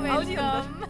Welcome.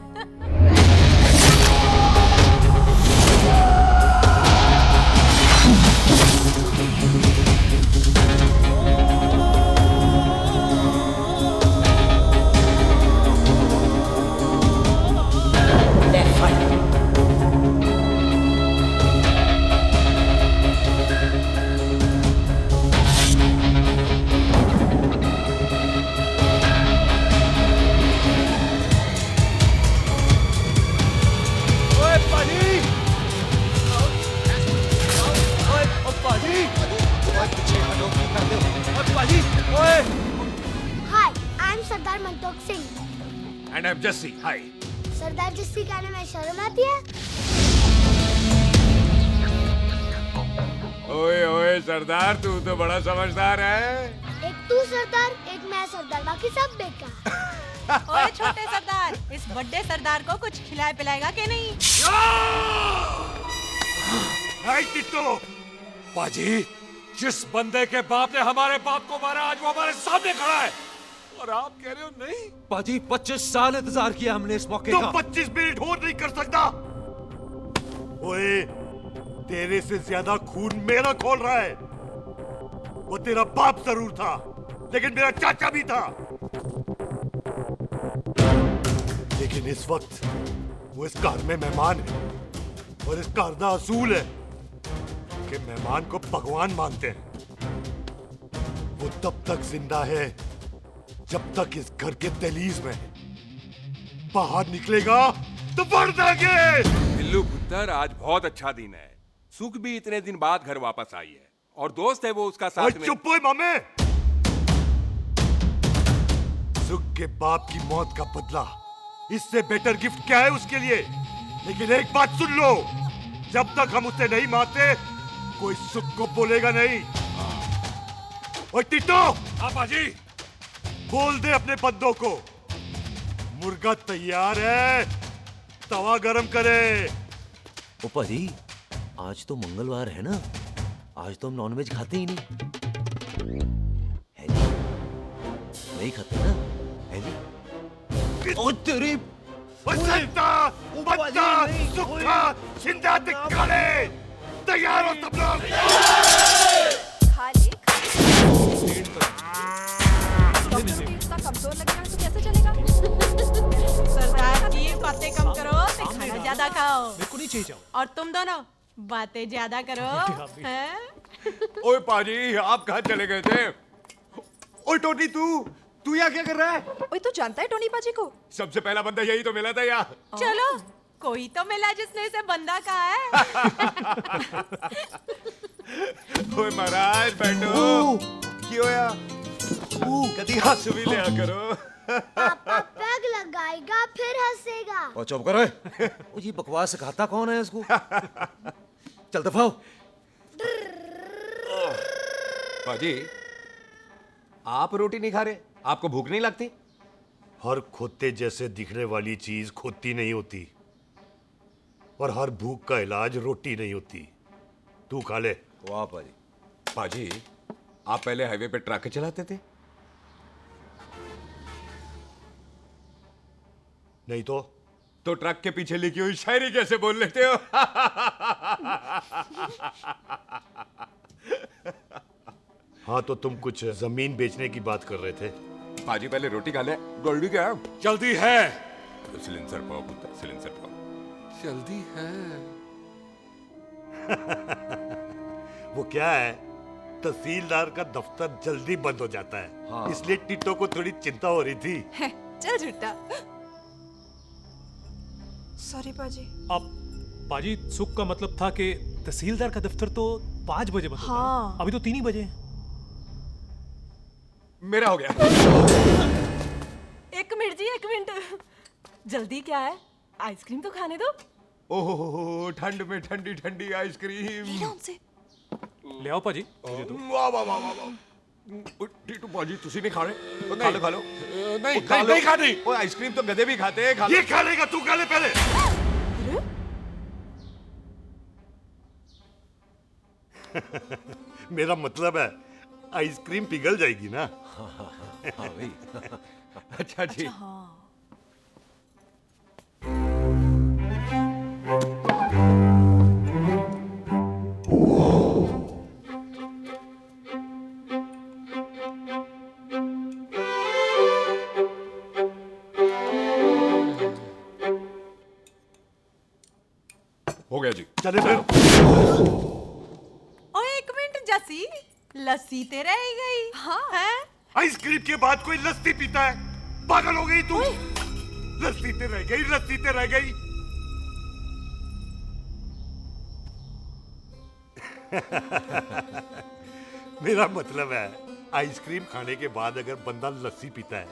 Hi, I'm Sardar Mantok Singh. And I'm Jesse. Hi. सरदार जस्सी कहने में शर्म आती है? ओए ओए सरदार, तू तो बड़ा समझदार है। एक तू सरदार, एक मैं सरदार, बाकी सब बेकार। ओए छोटे सरदार, इस बड़े सरदार को कुछ खिलाए पिलाएगा कि नहीं? हाय टिट्टो, पाजी, जिस बंदे के बाप ने हमारे बाप को मारा, आज वो हमारे सामने खड़ा है, और आप कह रहे हो नहीं? पाजी 25 साल इंतजार किया हमने इस मौके का। 25 मिनट होल्ड नहीं कर सकता। ओए, तेरे से ज्यादा खून मेरा खोल रहा है। वो तेरा बाप जरूर था, लेकिन मेरा चाचा भी था। लेकिन इस वक्त वो इस घर में मेहमान है, और इस घर का असूल है कि मेहमान को भगवान मानते हैं। वो तब तक जिंदा है जब तक इस घर के दहलीज में है। बाहर निकलेगा तो बढ़ जाएंगे। बिल्लू पुत्र, आज बहुत अच्छा दिन है। सुख भी इतने दिन बाद घर वापस आई है, और दोस्त है वो उसका साथ में। चुप हो मामे। सुख के बाप की मौत का बदला, इससे बेटर गिफ्ट क्या है उसके लिए? लेकिन एक बात सुन लो, जब तक हम उसे नहीं मारते, कोई सुख को बोलेगा नहीं। ओए टिट्टो, हाँ बाजी, बोल दे अपने बंदों को, मुर्गा तैयार है, तवा गरम करे। ओ पाजी, आज तो मंगलवार है ना, आज तो हम नॉनवेज खाते ही नहीं। है जी? नहीं खाते ना? है जी? ओ तेरी बच्चा, बच्चा, सुखा, जिंदा दिखाने, तैयार हो सब लोग। खा ले, डॉक्टर भी इतना कमजोर लगेगा तो कैसे चलेगा? सरदार जी, बातें कम करो, तो खाना ज्यादा खाओ। मेरे को नहीं चाहिए। और तुम दोनों बातें ज्यादा करो, हैं? ओए पाजी, आप कहाँ चले गए थे? ओए टोनी, तू यहाँ क्या कर रहा है? ओए, तू जानता है टोनी पाजी को? सबसे पहला बंदा यही तो मिला था यहाँ। चलो, कोई तो मिला जिसने इसे बंदा कहा है। ओए महाराज, बैठो। क्यों या? कभी हंस भी लिया करो। पापा पैग लगाएगा फिर हंसेगा। ओ चुप करो। ओ ये बकवास सिखाता कौन है इसको? चल दफाओ। पाजी, आप रोटी नहीं खा रहे? आपको भूख नहीं लगती? हर खोते जैसे दिखने वाली चीज खोती नहीं होती, और हर भूख का इलाज रोटी नहीं होती। तू खा ले। वाह पाजी। पाजी, आप पहले हाईवे पे ट्रक चलाते थे? नहीं तो ट्रक के पीछे लिखी हुई शायरी कैसे बोल लेते हो? हाँ, तो तुम कुछ जमीन बेचने की बात कर रहे थे। पाजी, पहले रोटी खा ले। जल्दी क्या? जल्दी है। सिलेंसर पाओ पुत्र, सिलेंसर पाओ। जल्दी है। वो क्या है, तहसीलदार का दफ्तर जल्दी बंद हो जाता है। हाँ। इसलिए टिट्टो को थोड़ी चिंता हो रही थी। चल झूठा। सॉरी पाजी। अब पाजी, सुख का मतलब था कि तहसीलदार का दफ्तर तो 5 बजे बंद होता है। हाँ। अभी तो 3 ही बजे हैं। मेरा हो गया। एक मिनट जी, एक मिनट। जल्दी क्या है? आइसक्रीम तो खाने दो। ओह, ठंड में ठंडी ठंडी आइसक्रीम। हमसे ले आओ पाजी, मुझे दो। वाह वाह वाह वाह वाह। टीटू पाजी, तुसी नहीं खा रहे? खा लो खा लो। नहीं, नहीं खानी। ओए, आइसक्रीम तो गधे भी खाते हैं। खा लो। ये खा लेगा, तू खा ले पहले। मेरा मतलब है, आइसक्रीम पिघल जाएगी ना। हाँ भाई। अच्छा जी। हो गया जी। चले फिर। ओ एक मिनट जसी, लस्सी ते रह गई। हाँ है। आइसक्रीम के बाद कोई लस्सी पीता है? पागल हो गई तू? लस्सी ते रह गई, लस्सी ते रह गई। मेरा मतलब है आइसक्रीम खाने के बाद अगर बंदा लस्सी पीता है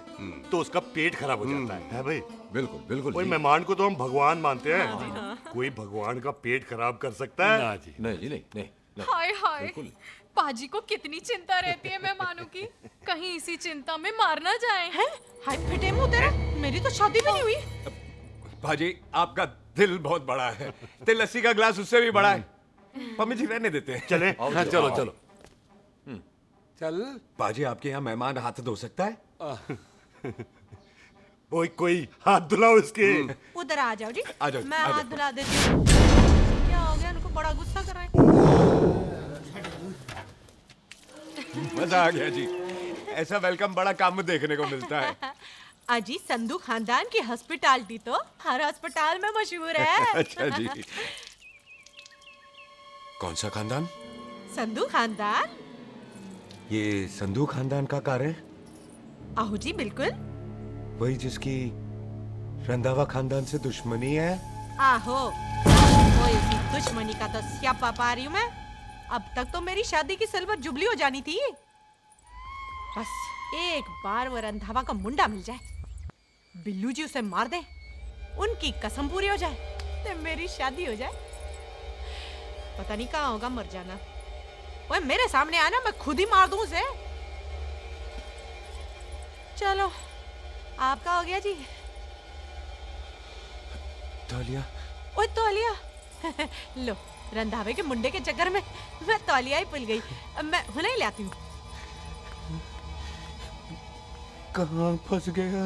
तो उसका पेट खराब हो जाता है भाई? बिल्कुल बिल्कुल कोई जी। मेहमान को तो हम भगवान मानते हैं, कोई भगवान का पेट खराब कर सकता है? ना जी। नहीं जी, नहीं नहीं, नहीं। हाय हाय, पाजी को कितनी चिंता रहती है मेहमानों की, कहीं इसी चिंता में मार ना जाए। हैं? हाय फिटे मुंह तेरा, मेरी तो शादी भी नहीं हुई। भाजी आपका दिल बहुत बड़ा है, ते लस्सी का ग्लास उससे भी बड़ा है। पम्मी जी रहने देते हैं। चले। हाँ, चलो चलो चल। बाजी आपके यहाँ मेहमान हाथ धो सकता है? कोई हाथ धुलाओ इसके। उधर आ जाओ जी, आ जाओ, मैं आ जाओ। हाथ धुला देती हूँ। क्या हो गया, उनको बड़ा गुस्सा कर रहे हैं। मजा आ गया जी। ऐसा वेलकम बड़ा काम में देखने को मिलता है। अजी संधू खानदान की हॉस्पिटैलिटी तो हर अस्पताल में मशहूर है। अच्छा जी। कौन सा खानदान? संधू खानदान। ये संधू खानदान का कार है? आहो जी बिल्कुल। वही जिसकी रंधावा खानदान से दुश्मनी है? आहो, वो इसी दुश्मनी का तो स्यापा पा रही हूँ मैं। अब तक तो मेरी शादी की सिल्वर जुबली हो जानी थी। बस एक बार वो रंधावा का मुंडा मिल जाए, बिल्लू जी उसे मार दे, उनकी कसम पूरी हो जाए, तो मेरी शादी हो जाए। पता नहीं कहाँ होगा मर जाना। ओए मेरे सामने आना, मैं खुद ही मार दूं उसे। चलो आपका हो गया जी। तौलिया। ओए तौलिया। लो, रंधावे के मुंडे के चक्कर में मैं तौलिया ही भूल गई। अब मैं हुने ही ले आती हूँ। कहाँ फंस गया?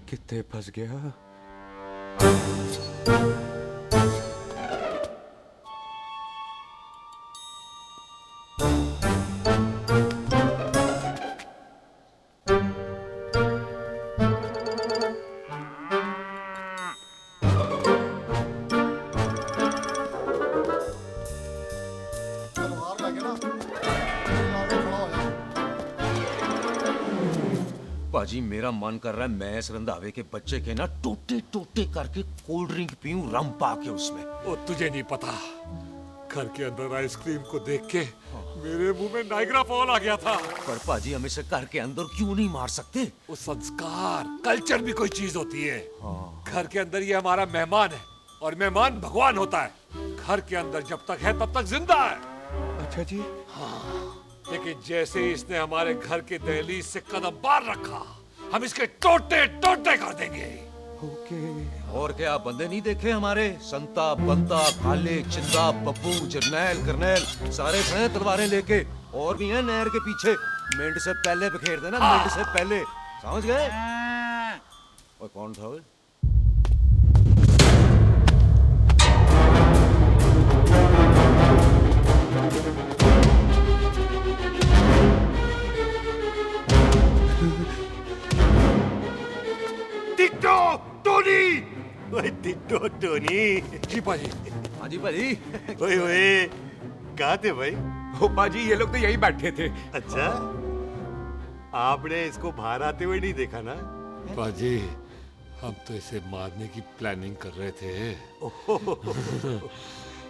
कितने फंस गया? पाजी मेरा मन कर रहा है मैं इस रंधावे के बच्चे के ना टोटे टोटे करके कोल्ड ड्रिंक पीऊं, रम पा के उसमें। ओ तुझे नहीं पता, घर के अंदर आइसक्रीम को देख के मेरे मुंह में नाइग्रा फॉल आ गया था। पर पाजी हम इसे घर के अंदर क्यों नहीं मार सकते? वो संस्कार कल्चर भी कोई चीज होती है। घर के अंदर ये हमारा मेहमान है और मेहमान भगवान होता है। घर के अंदर जब तक है तब तक जिंदा है। अच्छा जी। लेकिन जैसे ही इसने हमारे घर के दहलीज से कदम बाहर रखा, हम इसके टोटे टोटे कर देंगे। ओके। और क्या बंदे नहीं देखे हमारे? संता, बंता, खाले, चिंदा, बब्बू, जरनैल, करनैल, सारे हैं तलवारें लेके। और भी हैं नहर के पीछे। मिंट से पहले बिखेर देना, मिंट से पहले। समझ गए? और कौन था वो? Ditto Tony. ओए टिट्टो टोनी। जी पाजी। हाँ जी भाई। ओए ओए, कहाँ थे भाई? ओ पाजी ये लोग तो यही बैठे थे। अच्छा, आपने इसको बाहर आते हुए नहीं देखा ना? बाजी, हम तो इसे मारने की प्लानिंग कर रहे थे।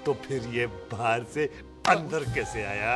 तो फिर ये बाहर से अंदर कैसे आया?